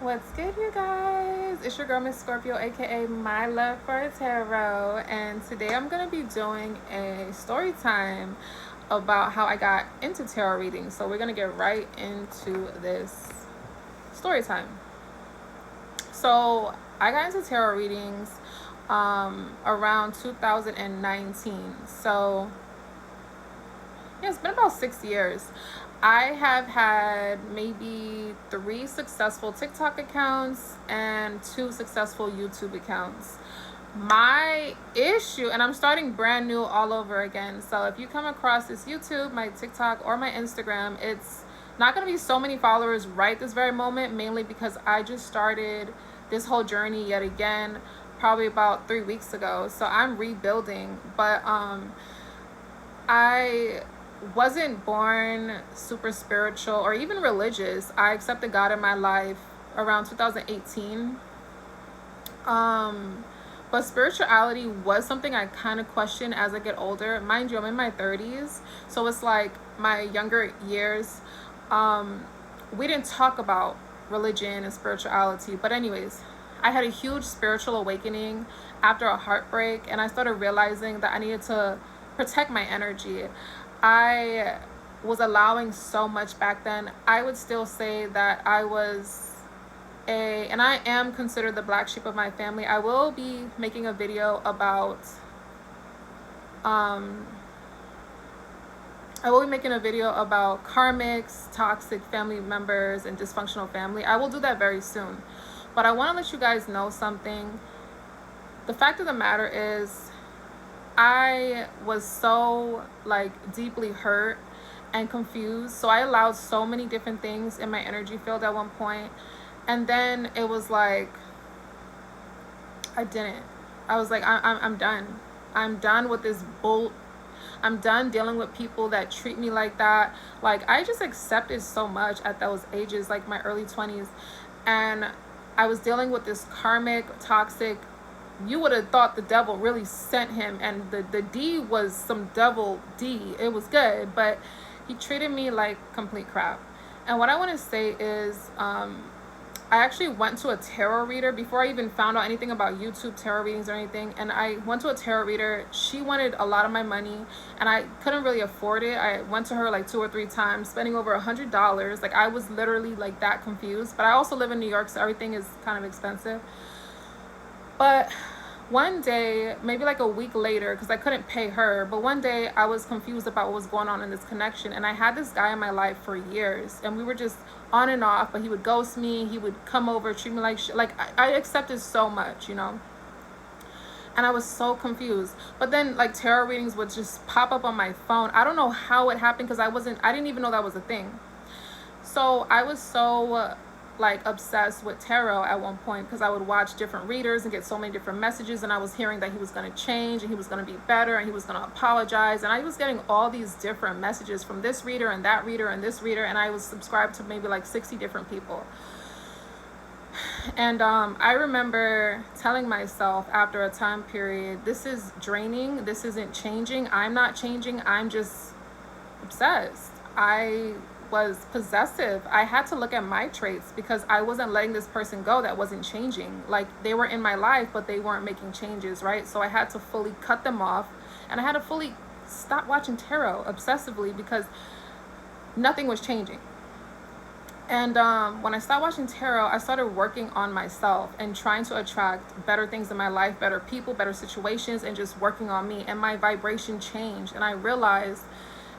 What's good, you guys? It's your girl, Miss Scorpio, aka My Love for Tarot, and today I'm gonna be doing a story time about how I got into tarot reading. So we're gonna get right into this story time. So I got into tarot readings around 2019. So yeah, it's been about 6 years. I have had maybe 3 successful TikTok accounts and 2 successful YouTube accounts. My issue, and I'm starting brand new all over again. So if you come across this YouTube, my TikTok, or my Instagram, it's not going to be so many followers right this very moment, mainly because I just started this whole journey yet again probably about 3 weeks ago. So I'm rebuilding. But I wasn't born super spiritual or even religious. I accepted God in my life around 2018. But spirituality was something I kind of questioned as I get older. Mind you, I'm in my 30s, so it's like my younger years. We didn't talk about religion and spirituality. But anyways, I had a huge spiritual awakening after a heartbreak, and I started realizing that I needed to protect my energy. I was allowing so much back then. I would still say that I was and I am considered the black sheep of my family. I will be making a video about um I will be making a video about karmics, toxic family members, and dysfunctional family. I will do that very soon. But I want to let you guys know something. The fact of the matter is, I was so like deeply hurt and confused. So I allowed so many different things in my energy field at one point. And then it was like, I didn't. I was like, I'm done. I'm done with this bull. I'm done dealing with people that treat me like that. Like, I just accepted so much at those ages, like my early 20s. And I was dealing with this karmic, toxic, you would have thought the devil really sent him. And the D was some devil D. It was good, but he treated me like complete crap. And what I want to say is, I actually went to a tarot reader before I even found out anything about YouTube tarot readings or anything. And I went to a tarot reader. She wanted a lot of my money, and I couldn't really afford it. I went to her like 2 or 3 times, spending over $100. Like, I was literally like that confused. But I also live in New York, so everything is kind of expensive. But one day, maybe like a week later, because I couldn't pay her, but one day I was confused about what was going on in this connection. And I had this guy in my life for years, and we were just on and off, but he would ghost me. He would come over, treat me like shit. Like, I accepted so much, you know? And I was so confused. But then, like, tarot readings would just pop up on my phone. I don't know how it happened, because I didn't even know that was a thing. So I was so like obsessed with tarot at one point, because I would watch different readers and get so many different messages, and I was hearing that he was going to change and he was going to be better and he was going to apologize, and I was getting all these different messages from this reader and that reader and this reader, and I was subscribed to maybe like 60 different people. And I remember telling myself after a time period, this is draining, this isn't changing, I'm not changing, I'm just obsessed. I was possessive. I had to look at my traits, because I wasn't letting this person go that wasn't changing. Like, they were in my life, but they weren't making changes, right? So I had to fully cut them off, and I had to fully stop watching tarot obsessively, because nothing was changing. And when I stopped watching tarot, I started working on myself and trying to attract better things in my life, better people, better situations, and just working on me. And my vibration changed, and I realized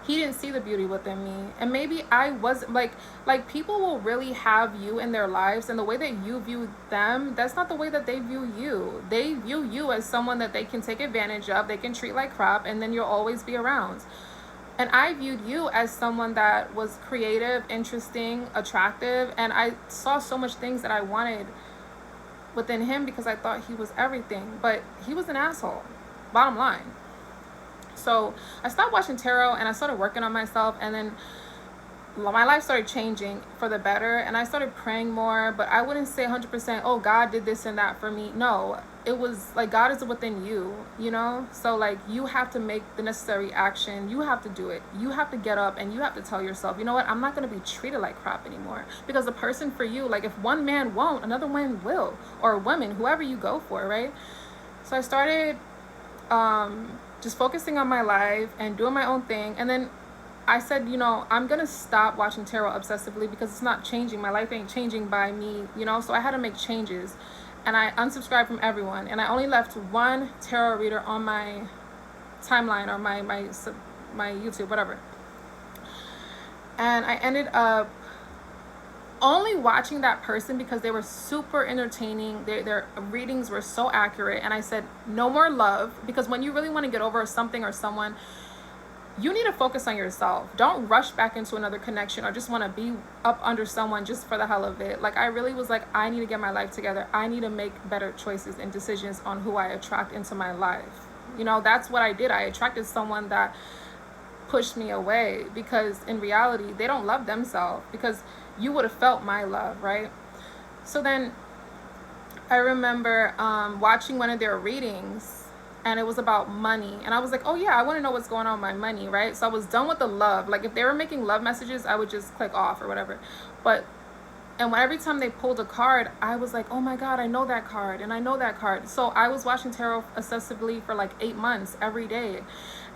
he didn't see the beauty within me. And maybe I wasn't like people will really have you in their lives, and the way that you view them, that's not the way that they view you. They view you as someone that they can take advantage of, they can treat like crap, and then you'll always be around. And I viewed you as someone that was creative, interesting, attractive, and I saw so much things that I wanted within him, because I thought he was everything, but he was an asshole, bottom line. So I stopped watching tarot, and I started working on myself. And then my life started changing for the better, and I started praying more. But I wouldn't say 100%, oh, God did this and that for me. No, it was like God is within you, you know? So like you have to make the necessary action. You have to do it. You have to get up and you have to tell yourself, you know what? I'm not going to be treated like crap anymore. Because the person for you, like if one man won't, another man will, or a woman, whoever you go for, right? So I started just focusing on my life and doing my own thing. And then I said, you know, I'm going to stop watching tarot obsessively because it's not changing. My life ain't changing by me, you know? So I had to make changes. And I unsubscribed from everyone. And I only left one tarot reader on my timeline or my YouTube, whatever. And I ended up only watching that person because they were super entertaining. Their readings were so accurate. And I said, no more love. Because when you really want to get over something or someone, you need to focus on yourself. Don't rush back into another connection or just want to be up under someone just for the hell of it. Like I really was like, I need to get my life together. I need to make better choices and decisions on who I attract into my life. You know, that's what I did. I attracted someone that pushed me away because in reality, they don't love themselves, because you would have felt my love, right? So then I remember watching one of their readings, and it was about money, and I was like, oh yeah, I want to know what's going on with my money, right? So I was done with the love. Like if they were making love messages, I would just click off or whatever. And every time they pulled a card, I was like, oh my God, I know that card and I know that card. So I was watching tarot obsessively for like 8 months every day.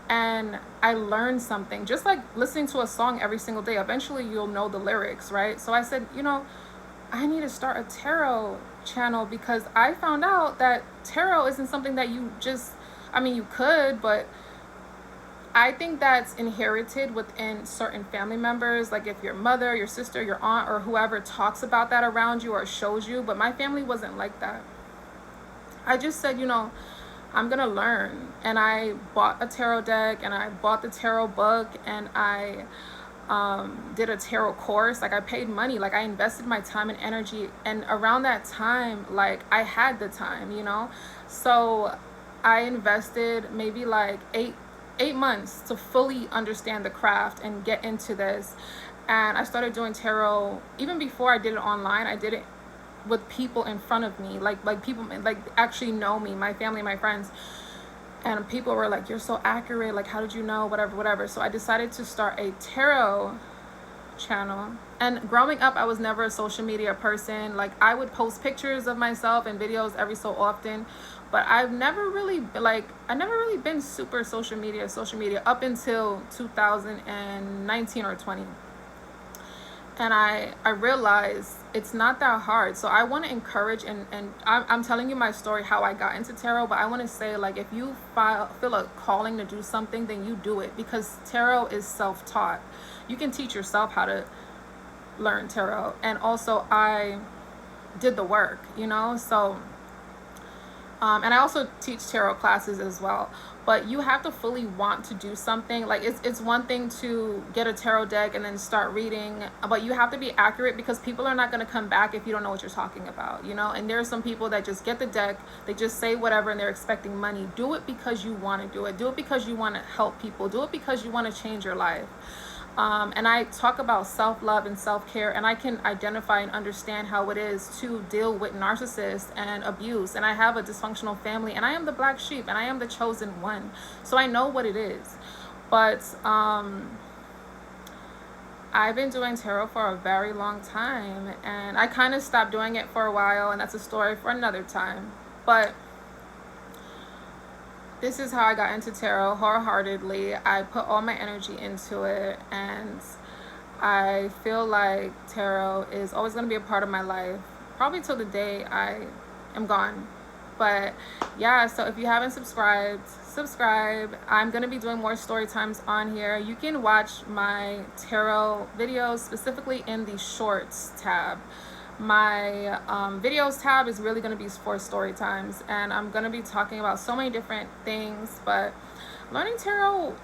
And I learned something, just like listening to a song every single day. Eventually you'll know the lyrics, right? So I said, you know, I need to start a tarot channel, because I found out that tarot isn't something that you just, I mean, you could, but I think that's inherited within certain family members. Like if your mother, your sister, your aunt, or whoever talks about that around you or shows you. But my family wasn't like that. I just said, you know, I'm gonna learn. And I bought a tarot deck, and I bought the tarot book, and I did a tarot course. Like I paid money, like I invested my time and energy. And around that time, like I had the time, you know? So I invested maybe like eight months to fully understand the craft and get into this. And I started doing tarot even before I did it online. I did it with people in front of me, like people like actually know me, my family, my friends. And people were like, you're so accurate, like how did you know, whatever. So I decided to start a tarot channel. And growing up, I was never a social media person. Like I would post pictures of myself and videos every so often, but I never really been super social media up until 2019 or 20. And I realized it's not that hard. So I want to encourage, and I'm telling you my story, how I got into tarot, but I want to say, like, if you feel a calling to do something, then you do it, because tarot is self-taught. You can teach yourself how to learn tarot. And also I did the work, you know? So and I also teach tarot classes as well. But you have to fully want to do something. Like it's one thing to get a tarot deck and then start reading, but you have to be accurate, because people are not going to come back if you don't know what you're talking about, you know? And there are some people that just get the deck, they just say whatever, and they're expecting money. Do it because you want to do it. Do it because you want to help people. Do it because you want to change your life. And I talk about self-love and self-care, and I can identify and understand how it is to deal with narcissists and abuse. And I have a dysfunctional family, and I am the black sheep, and I am the chosen one. So I know what it is. But I've been doing tarot for a very long time, and I kind of stopped doing it for a while, and that's a story for another time. But this is how I got into tarot wholeheartedly. I put all my energy into it, and I feel like tarot is always going to be a part of my life, probably till the day I am gone. But yeah, so if you haven't subscribed, subscribe. I'm going to be doing more story times on here. You can watch my tarot videos specifically in the shorts tab. My videos tab is really going to be for story times, and I'm going to be talking about so many different things. But learning tarot,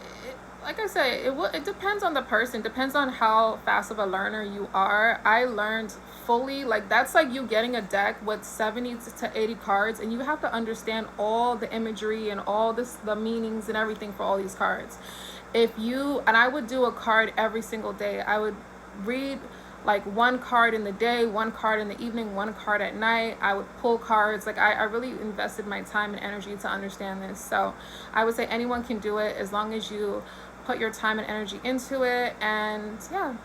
like I said, it depends on the person, depends on how fast of a learner you are. I learned fully, like that's like you getting a deck with 70 to 80 cards, and you have to understand all the imagery and all the meanings and everything for all these cards. And I would do a card every single day. I would read like one card in the day, one card in the evening, one card at night. I would pull cards. Like I really invested my time and energy to understand this. So I would say anyone can do it as long as you put your time and energy into it. And yeah,